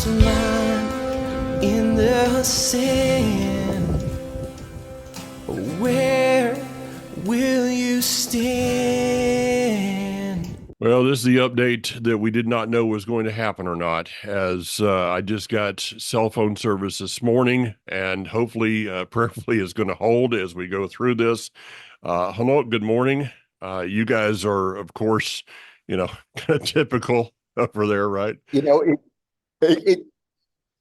lost mine in the sand. Where will you stand? Well, this is the update that we did not know was going to happen or not, as I just got cell phone service this morning, and hopefully, prayerfully, is going to hold as we go through this. Hello, good morning. You guys are, of course, kind of typical over there, right? You know, it, it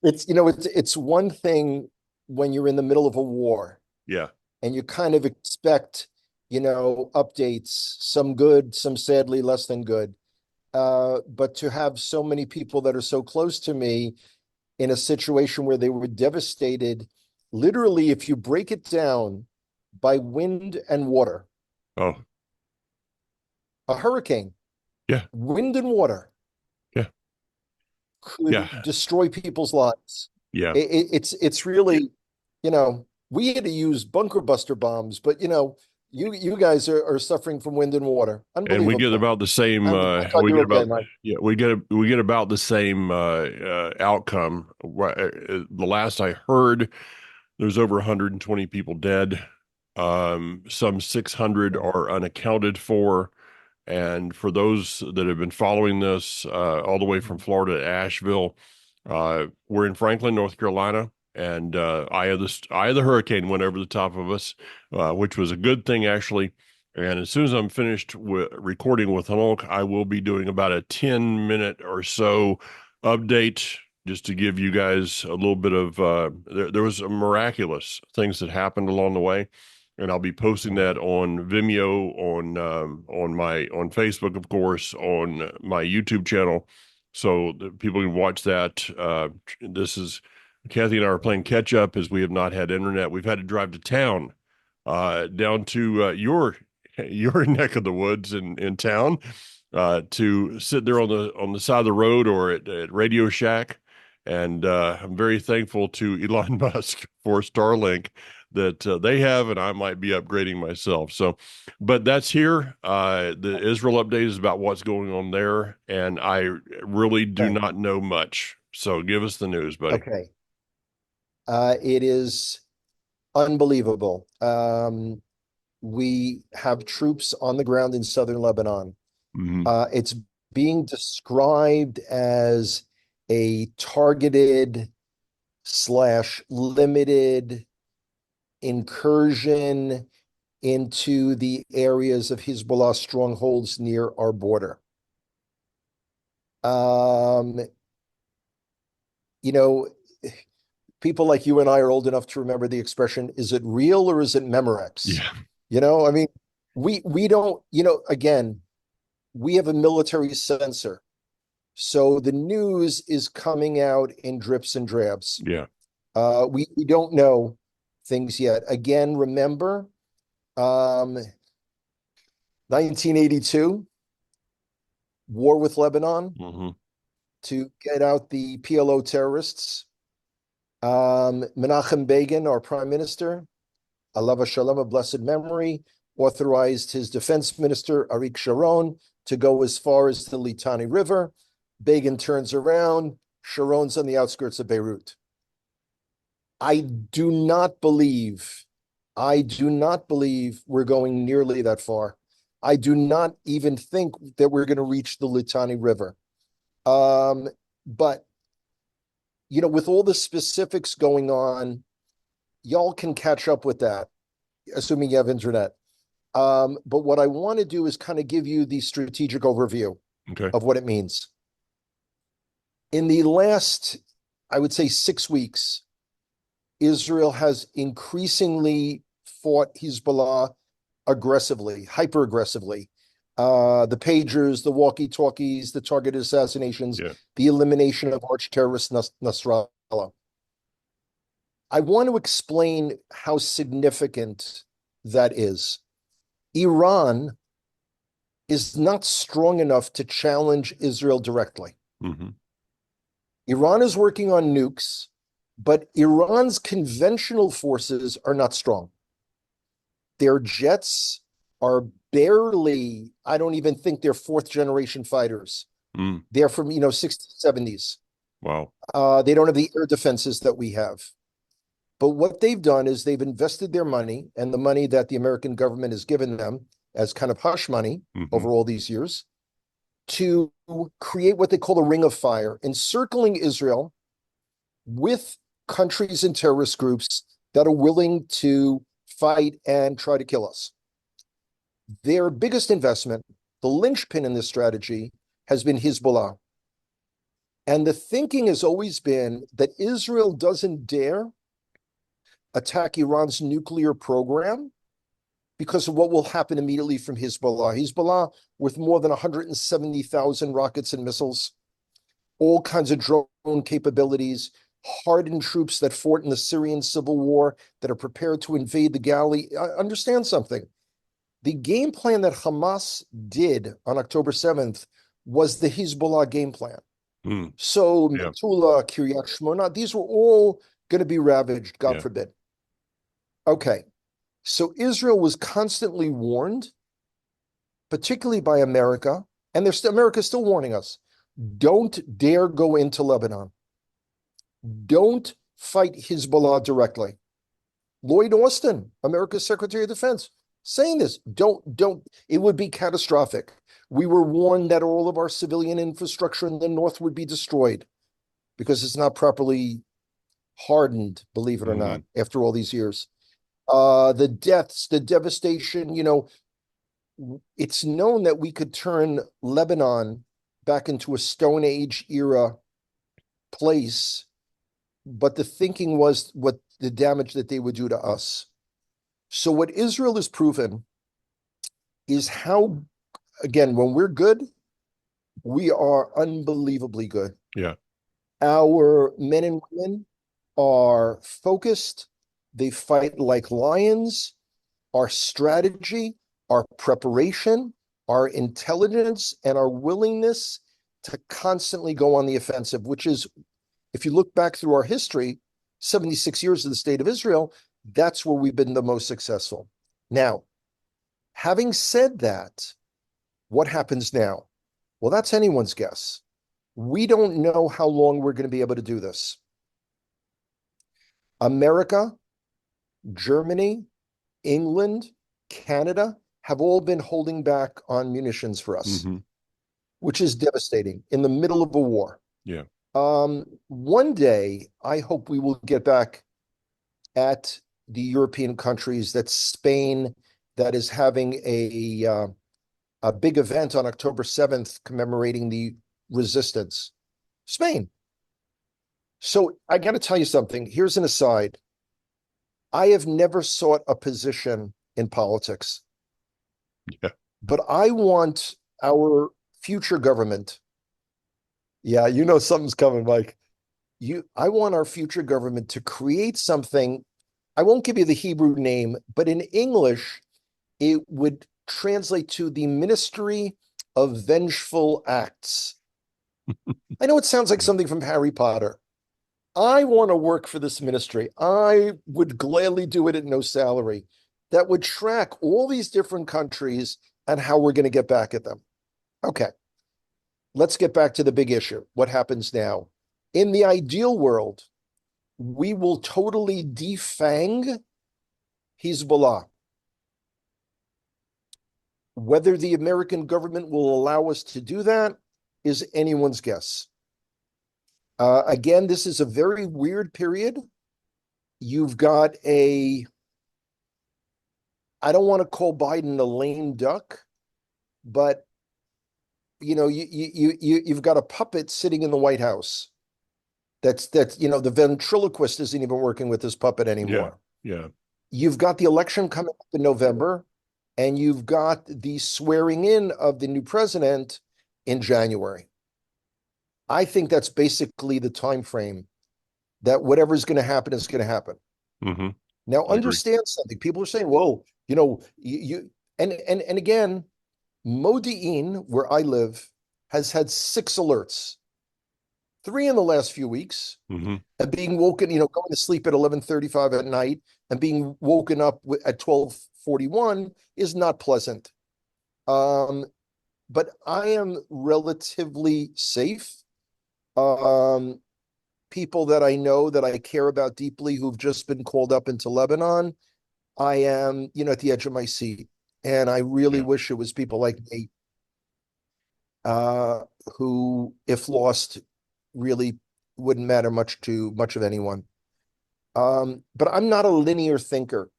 it's one thing when you're in the middle of a war Yeah. and you kind of expect, updates, some good, some sadly less than good. But to have so many people that are so close to me in a situation where they were devastated, literally, if you break it down by wind and water, Oh, a hurricane, yeah. wind and water Yeah. could Yeah. destroy people's lives. Yeah. It's really, we had to use bunker buster bombs, but you guys are suffering from wind and water. And we get Unbelievable. about the same, I thought you were okay, Mike. we get about the same outcome. The last I heard, there's over 120 people dead. Some 600 Yeah. are unaccounted for. And for those that have been following this, all the way from Florida to Asheville, we're in Franklin, North Carolina, and eye of the hurricane went over the top of us, which was a good thing actually. And as soon as I'm finished recording with Hanok, I will be doing about a 10-minute or so update just to give you guys a little bit of there was some miraculous things that happened along the way, and I'll be posting that on Vimeo, on Facebook, of course, on my YouTube channel, so that people can watch that. This is Kathy and I are playing catch up as we have not had internet. We've had to drive to town, down to your neck of the woods in town, to sit there on the side of the road or at Radio Shack. And I'm very thankful to Elon Musk for Starlink that they have, and I might be upgrading myself. So, but that's here. The Israel update is about what's going on there, and I really do Okay. not know much. So give us the news, buddy. Okay. It is unbelievable. We have troops on the ground in southern Lebanon. Hmm. It's being described as a targeted slash limited incursion into the areas of Hezbollah strongholds near our border. Um, you know, People like you and I are old enough to remember the expression, is it real or is it Memorex? Yeah. I mean, we don't, again, we have a military censor. So the news is coming out in drips and drabs. Yeah. We don't know things yet. Again, remember, 1982, war with Lebanon Hmm. to get out the PLO terrorists. Menachem Begin, our prime minister, alav shalom, of blessed memory, authorized his defense minister, Arik Sharon, to go as far as the Litani River. Begin turns around. Sharon's on the outskirts of Beirut. I do not believe we're going nearly that far. I do not even think that we're going to reach the Litani River. But with all the specifics going on, y'all can catch up with that, assuming you have internet. But what I want to do is kind of give you the strategic overview Okay. of what it means. In the last, I would say, 6 weeks, Israel has increasingly fought Hezbollah aggressively, hyper aggressively. The pagers, the walkie-talkies, the targeted assassinations, Yeah. the elimination of arch terrorist Nasrallah. I want to explain how significant that is. Iran is not strong enough to challenge Israel directly. Hmm. Iran is working on nukes, but Iran's conventional forces are not strong. Their jets are barely, I don't even think they're fourth generation fighters. Mm. They're from, 60s, 70s. Wow. They don't have the air defenses that we have. But what they've done is they've invested their money and the money that the American government has given them as kind of hush money Hmm. over all these years to create what they call the Ring of Fire, encircling Israel with countries and terrorist groups that are willing to fight and try to kill us. Their biggest investment, the linchpin in this strategy, has been Hezbollah. And the thinking has always been that Israel doesn't dare attack Iran's nuclear program because of what will happen immediately from Hezbollah. Hezbollah, with more than 170,000 rockets and missiles, all kinds of drone capabilities, hardened troops that fought in the Syrian civil war that are prepared to invade the Galilee. Understand something. The game plan that Hamas did on October 7th was the Hezbollah game plan. Mm. So Yeah. Metula, Kiryat Shmona, these were all going to be ravaged, God Yeah. forbid. Okay. So Israel was constantly warned, particularly by America, and America's still warning us. Don't dare go into Lebanon. Don't fight Hezbollah directly. Lloyd Austin, America's Secretary of Defense, saying this. Don't. It would be catastrophic. We were warned that all of our civilian infrastructure in the north would be destroyed because it's not properly hardened, believe it or not, after all these years. The deaths, the devastation, it's known that we could turn Lebanon back into a Stone Age era place, but the thinking was what the damage that they would do to us. So what Israel has proven is how, again, when we're good, we are unbelievably good. Yeah. Our men and women are focused. They fight like lions. Our strategy, our preparation, our intelligence, and our willingness to constantly go on the offensive, which is, if you look back through our history, 76 years of the state of Israel, that's where we've been the most successful. Now, having said that, what happens now? Well, that's anyone's guess. We don't know how long we're going to be able to do this. America, Germany, England, Canada have all been holding back on munitions for us, which is devastating in the middle of a war. Yeah. One day, I hope we will get back at the European countries, that Spain, that is having a big event on October 7th commemorating the resistance. Spain. So I got to tell you something. Here's an aside. I have never sought a position in politics. Yeah. But I want our future government. Yeah, you know something's coming, Mike. I want our future government to create something. I won't give you the Hebrew name, but in English, it would translate to the Ministry of Vengeful Acts. I know it sounds like something from Harry Potter. I want to work for this ministry. I would gladly do it at no salary. That would track all these different countries and how we're going to get back at them. Okay. Let's get back to the big issue. What happens now? In the ideal world, we will totally defang Hezbollah. Whether the American government will allow us to do that is anyone's guess. Again, this is a very weird period. You've got I don't want to call Biden a lame duck, but you've got a puppet sitting in the White House. That's the ventriloquist isn't even working with this puppet anymore. Yeah. You've got the election coming up in November, and you've got the swearing in of the new president in January. I think that's basically the time frame that whatever's going to happen is going to happen. Mm-hmm. Now, understand something. People are saying, "Whoa, and again, Modi'in, where I live, has had 6 alerts, 3 in the last few weeks, and being woken, going to sleep at 11:35 at night and being woken up at 12:41 is not pleasant. But I am relatively safe. people that I know that I care about deeply who've just been called up into Lebanon, I am, at the edge of my seat. And I really Yeah. wish it was people like me, uh, who, if lost, really wouldn't matter much of anyone. But I'm not a linear thinker,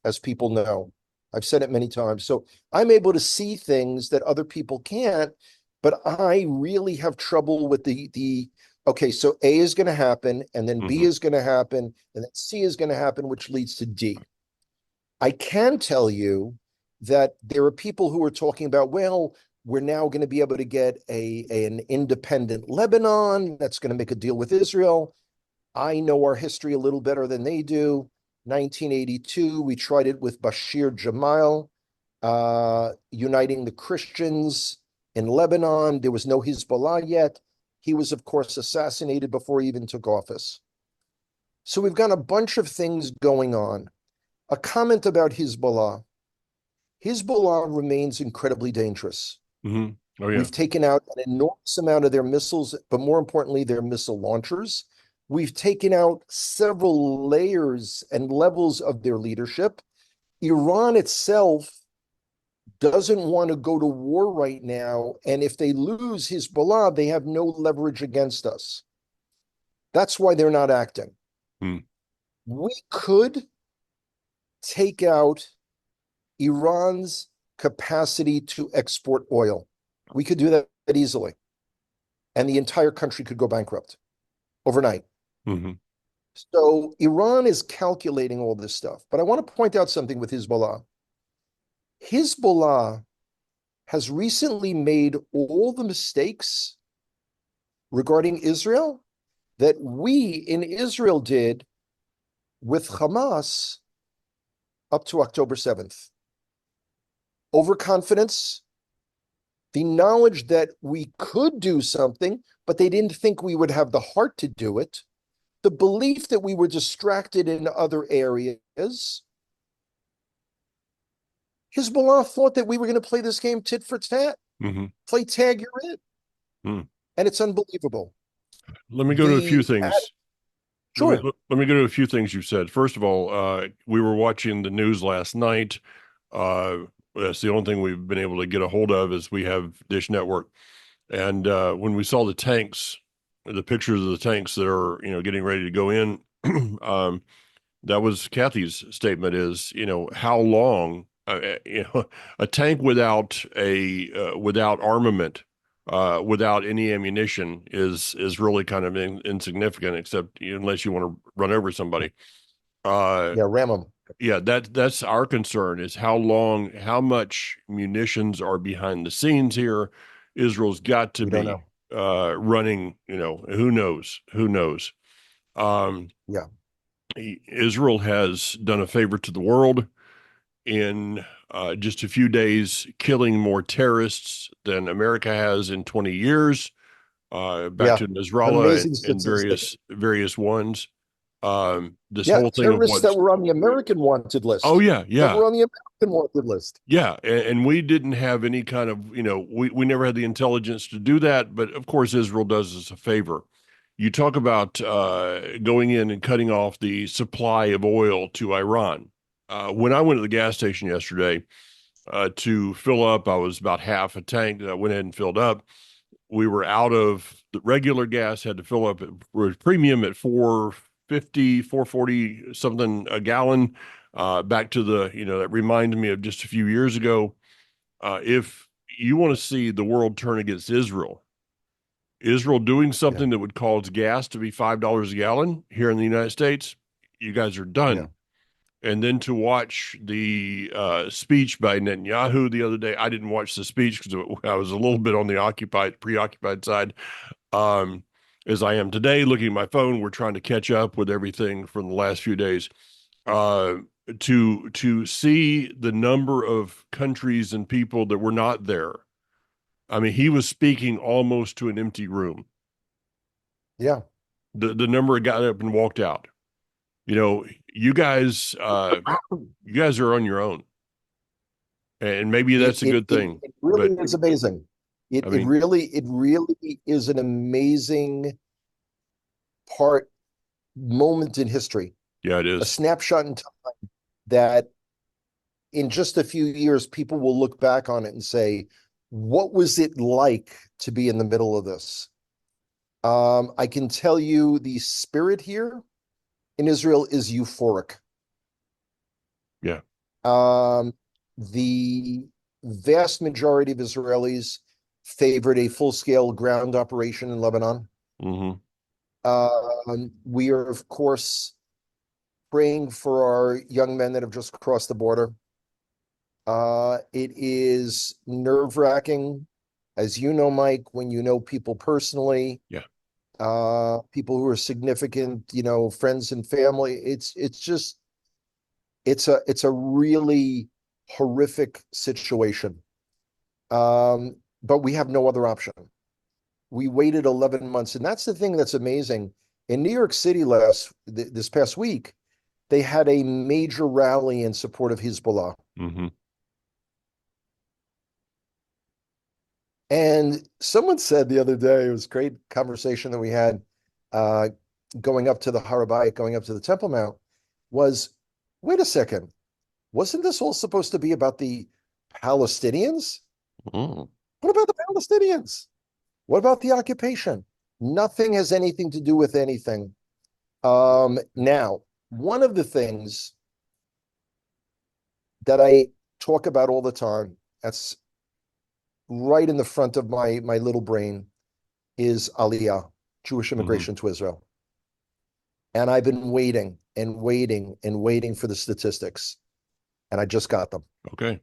as people know. I've said it many times. So I'm able to see things that other people can't, but I really have trouble with the okay, so A is going to happen, and then B Hmm. is going to happen, and then C is going to happen, which leads to D. I can tell you that there are people who are talking about, well, we're now going to be able to get an independent Lebanon that's going to make a deal with Israel. I know our history a little better than they do. 1982, we tried it with Bashir Jamal, uniting the Christians in Lebanon. There was no Hezbollah yet. He was, of course, assassinated before he even took office. So we've got a bunch of things going on. A comment about Hezbollah. Hezbollah remains incredibly dangerous. Hmm. Oh yeah. We've taken out an enormous amount of their missiles, but more importantly, their missile launchers. We've taken out several layers and levels of their leadership. Iran itself doesn't want to go to war right now. And if they lose Hezbollah, they have no leverage against us. That's why they're not acting. Hmm. We could take out Iran's capacity to export oil. We could do that easily. And the entire country could go bankrupt overnight. Hmm. So Iran is calculating all this stuff. But I want to point out something with Hezbollah. Hezbollah has recently made all the mistakes regarding Israel that we in Israel did with Hamas up to October 7th. Overconfidence, the knowledge that we could do something, but they didn't think we would have the heart to do it, the belief that we were distracted in other areas. Hezbollah thought that we were going to play this game tit for tat, Hmm. play tag, you're in. Hmm. And it's unbelievable. Let me go to a few The things. Sure. Let me go to a few things you said. First of all, we were watching the news last night. Uh, that's the only thing we've been able to get a hold of is we have Dish Network. And when we saw the tanks, the pictures of the tanks that are, getting ready to go in, um, that was Kathy's statement is, how long, a tank without armament, without any ammunition is really kind of insignificant, except unless you want to run over somebody. Uh, Yeah, ram them. yeah, that's our concern is how much munitions are behind the scenes here. Israel's got to We don't be know. running, who knows, who knows. Um, Yeah. Israel has done a favor to the world in just a few days, killing more terrorists than America has in 20 years. Back Yeah. to Nasrallah Amazing and statistic. various ones. This Yeah, whole thing of terrorists that what's were on the American wanted oh list. yeah, That yeah. were on the American wanted list. Yeah, and we didn't have any kind of, we never had the intelligence to do that, but of course Israel does us a favor. You talk about going in and cutting off the supply of oil to Iran. When I went to the gas station yesterday to fill up, I was about half a tank. I went ahead and filled up. We were out of the regular gas, had to fill up at premium at 450, 440 something a gallon. Back to that reminded me of just a few years ago. If you want to see the world turn against Israel doing Yeah. something that would cause gas to be $5 a gallon here in the United States, you guys are Yeah. done. And then to watch the speech by Netanyahu the other day, I didn't watch the speech because I was a little bit on the preoccupied side. Um, as I am today, looking at my phone, we're trying to catch up with everything from the last few days. Uh, to see the number of countries and people that were not there. I mean, he was speaking almost to an empty room. Yeah. The number got up and walked out. You know, you guys, you guys are on your own, and maybe It that's a it good it, thing. it But really is amazing. I It mean, really is an amazing heart moment in history, Yeah, it a is. snapshot in time that in just a few years, people will look back on it and say, what was it like to be in the middle of this? I can tell you the spirit here in Israel is euphoric. Yeah. The vast majority of Israelis favored a full-scale ground operation in Lebanon. Mm-hmm. We are, of course, praying for our young men that have just crossed the border. It is nerve-wracking, as you know, Mike, when you know people personally, Yeah. people who are significant, friends and family. It's a really horrific situation. But we have no other option. We waited 11 months, and that's the thing that's amazing. In New York City this past week, they had a major rally in support of Hezbollah. Mm-hmm. And someone said the other day, it was a great conversation that we had uh, going up to the Har HaBayit, going up to the Temple Mount, was, wait a second, wasn't this all supposed to be about the Palestinians? Mm. What about the Palestinians? What about the occupation? Nothing has anything to do with anything. Now, one of the things that I talk about all the time, that's right in the front of my little brain, is Aliyah, Jewish Mm-hmm. immigration to Israel. And I've been waiting and waiting and waiting for the statistics, and I just got them. Okay.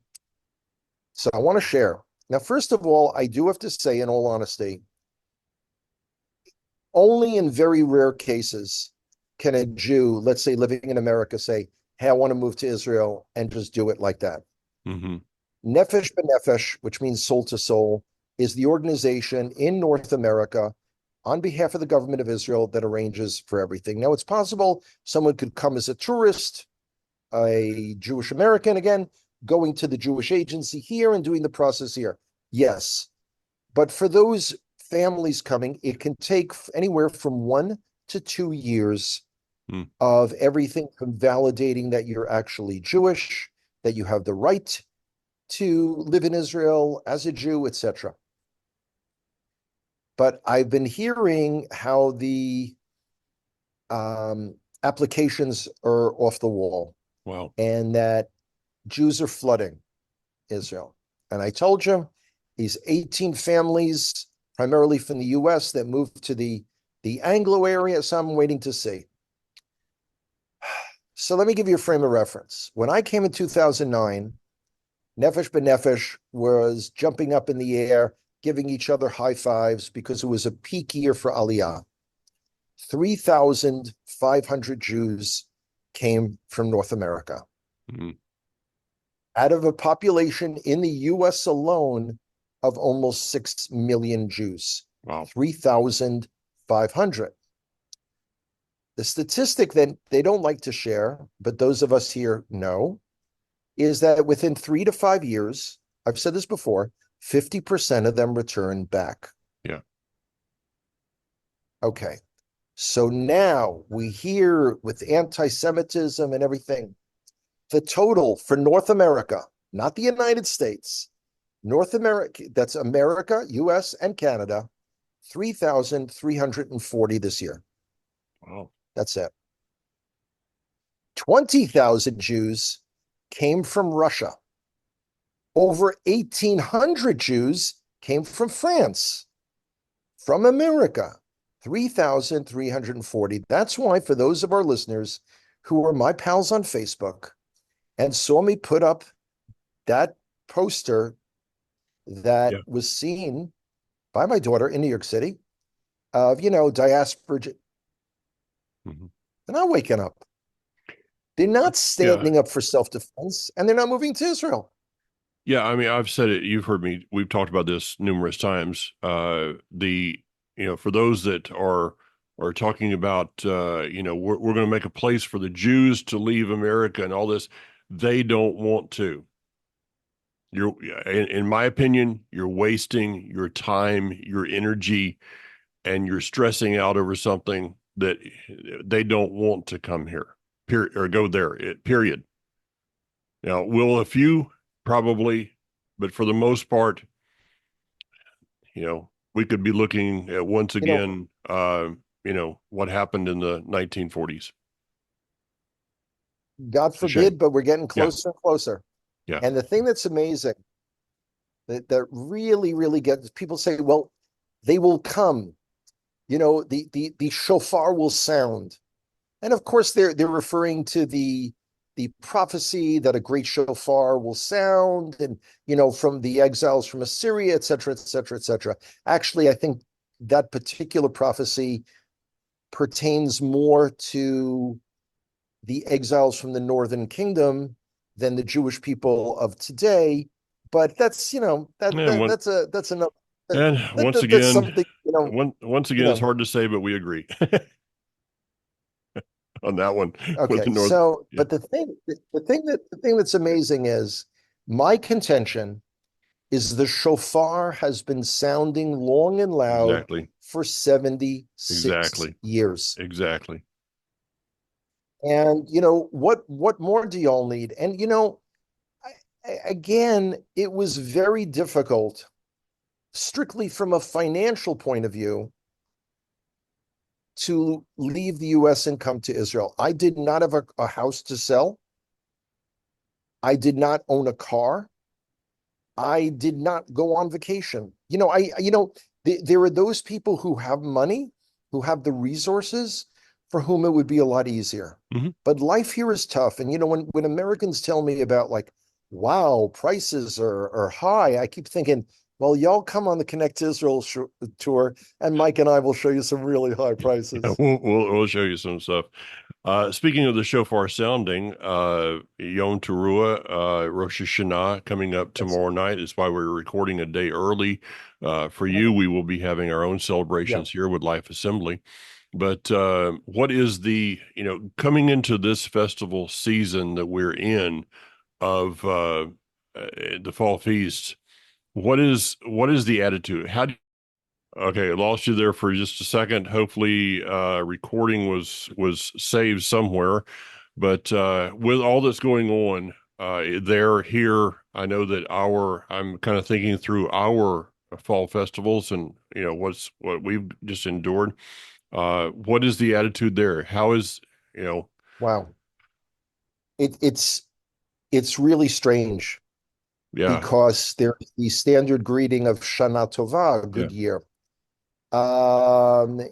So I want to share. Now, first of all, I do have to say, in all honesty, only in very rare cases can a Jew, let's say living in America, say, hey, I want to move to Israel and just do it like that. Mm-hmm. Nefesh B'Nefesh, which means soul to soul, is the organization in North America on behalf of the government of Israel that arranges for everything. Now, it's possible someone could come as a tourist, a Jewish American, again, going to the Jewish agency here and doing the process here. Yes. But for those families coming, it can take anywhere from 1 to 2 years Mm. of everything from validating that you're actually Jewish, that you have the right to live in Israel as a Jew, etc. But I've been hearing how the applications are off the wall Wow. and that Jews are flooding Israel. And I told you, these 18 families, primarily from the US, that moved to the Anglo area, so I'm waiting to see. So let me give you a frame of reference. When I came in 2009, Nefesh B'Nefesh was jumping up in the air, giving each other high fives because it was a peak year for Aliyah. 3,500 Jews came from North America. Mm-hmm. Out of a population in the US alone of almost 6 million Jews. Wow. 3,500. The statistic that they don't like to share, but those of us here know, is that within 3 to 5 years, I've said this before, 50% of them return back. Yeah. Okay. So now we hear with anti-Semitism and everything, the total for North America, not the United States, North America, that's America, US, and Canada, 3,340 this year. Wow. That's it. 20,000 Jews came from Russia. Over 1,800 Jews came from France, from America, 3,340. That's why, for those of our listeners who are my pals on Facebook and saw me put up that poster that Yeah. was seen by my daughter in New York City of, diaspora, Mm-hmm. they're not waking up. They're not Yeah. standing up for self-defense, and they're not moving to Israel. Yeah. I mean, I've said it. You've heard me. We've talked about this numerous times. For those that are talking about, we're going to make a place for the Jews to leave America and all this, they don't want to. In my opinion, you're wasting your time, your energy, and you're stressing out over something that they don't want to come here, period, or go there, period. Now, will a few? Probably, but for the most part, we could be looking at once You know, again, what happened in the 1940s. God It's a shame. forbid, but we're getting Yeah, closer and closer. yeah, And the thing that's amazing that really, really gets people say, well, they will come. The shofar will sound. And of course, they're referring to the prophecy that a great shofar will sound, and from the exiles from Assyria, et cetera, et cetera, et cetera. Actually, I think that particular prophecy pertains more to the exiles from the northern kingdom than the Jewish people of today. But that's and that's another once that's again, something it's hard to say, but we agree on that one with Okay, the North. so Yeah, but the thing that's amazing is my contention is the shofar has been sounding long and loud exactly, for 76 exactly, years. exactly. And what more do y'all need? And again, it was very difficult, strictly from a financial point of view, to leave the US and come to Israel. I did not have a house to sell. I did not own a car. I did not go on vacation. There are those people who have money, who have the resources, for whom it would be a lot easier. Hmm. But life here is tough. And when Americans tell me about, like, wow, prices are high, I keep thinking, well, y'all come on the Connect to Israel tour, and Mike and I will show you some really high Yeah, prices. we'll show you some stuff. Speaking of the shofar sounding, Yom Teruah, Rosh Hashanah coming up Yes. tomorrow night is why we're recording a day early. For you, we will be having our own Yeah. celebrations here with Life Assembly. But what is coming into this festival season that we're in of the fall feast? What is the attitude? Okay, I lost you there for just a second. Hopefully, recording was saved somewhere. But with all that's going on, there, here, I know that I'm kind of thinking through our fall festivals and what we've just endured. What is the attitude there? How is you know? Wow. It's really strange Yeah, because there's the standard greeting of Shana Tova, a yeah, good year. Um,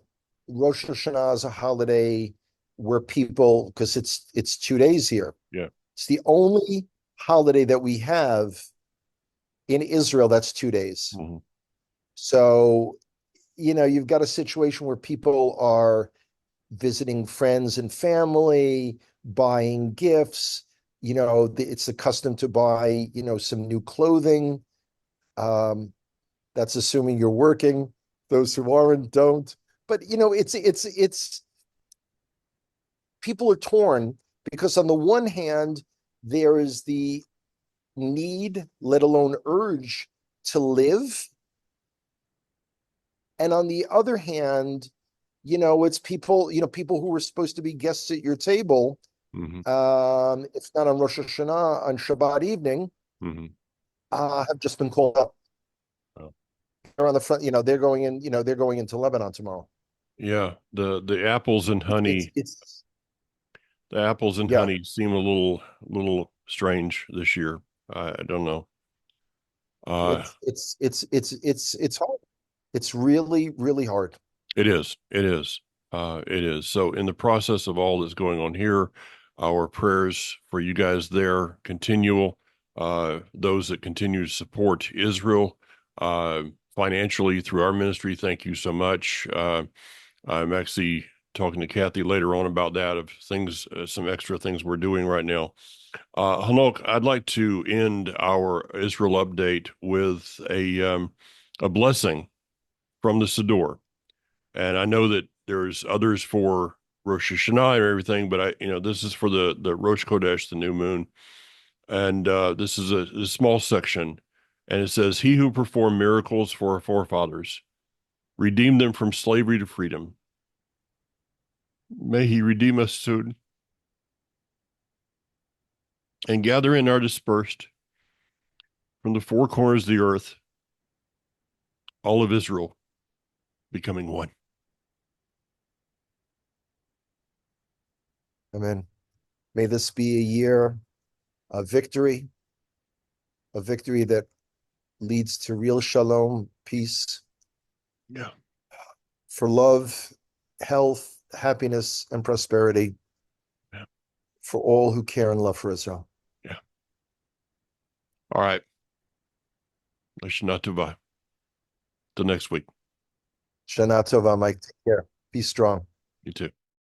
Rosh Hashanah is a holiday where people, because it's 2 days here. yeah. It's the only holiday that we have in Israel that's 2 days. Hmm. So, you've got a situation where people are visiting friends and family, buying gifts. It's the custom to buy, some new clothing. Um, that's assuming you're working. Those who aren't don't. But it's people are torn because on the one hand, there is the need, let alone urge, to live. And on the other hand, it's people who were supposed to be guests at your table, Hmm. if not on Rosh Hashanah, on Shabbat evening, Hmm. have just been called up. Well, They're on the front, they're going into Lebanon tomorrow. yeah, the apples and It's honey, it's the apples and yeah, honey seem a little strange this year. I don't know. Uh, it's hard. It's really, really hard. it is. It is. It is. So, in the process of all that's going on here, our prayers for you guys there continual. Those that continue to support Israel financially through our ministry, thank you so much. I'm actually talking to Kathy later on about that, of things, some extra things we're doing right now. Hanok, I'd like to end our Israel update with a blessing from the Siddur. And I know that there's others for Rosh Hashanah and everything, but this is for the Rosh Chodesh, the new moon. And this is a small section. And it says, He who performed miracles for our forefathers, redeemed them from slavery to freedom, May he redeem us soon and gather in our dispersed from the four corners of the earth, all of Israel becoming one. Amen. May this be a year of victory, a victory that leads to real shalom, peace, Yeah. for love, health, happiness, and prosperity Yeah. for all who care and love for Israel. Yeah. All right. Lashana Tova. Till next week. Shana Tova, Mike. Take care. Be strong. You too.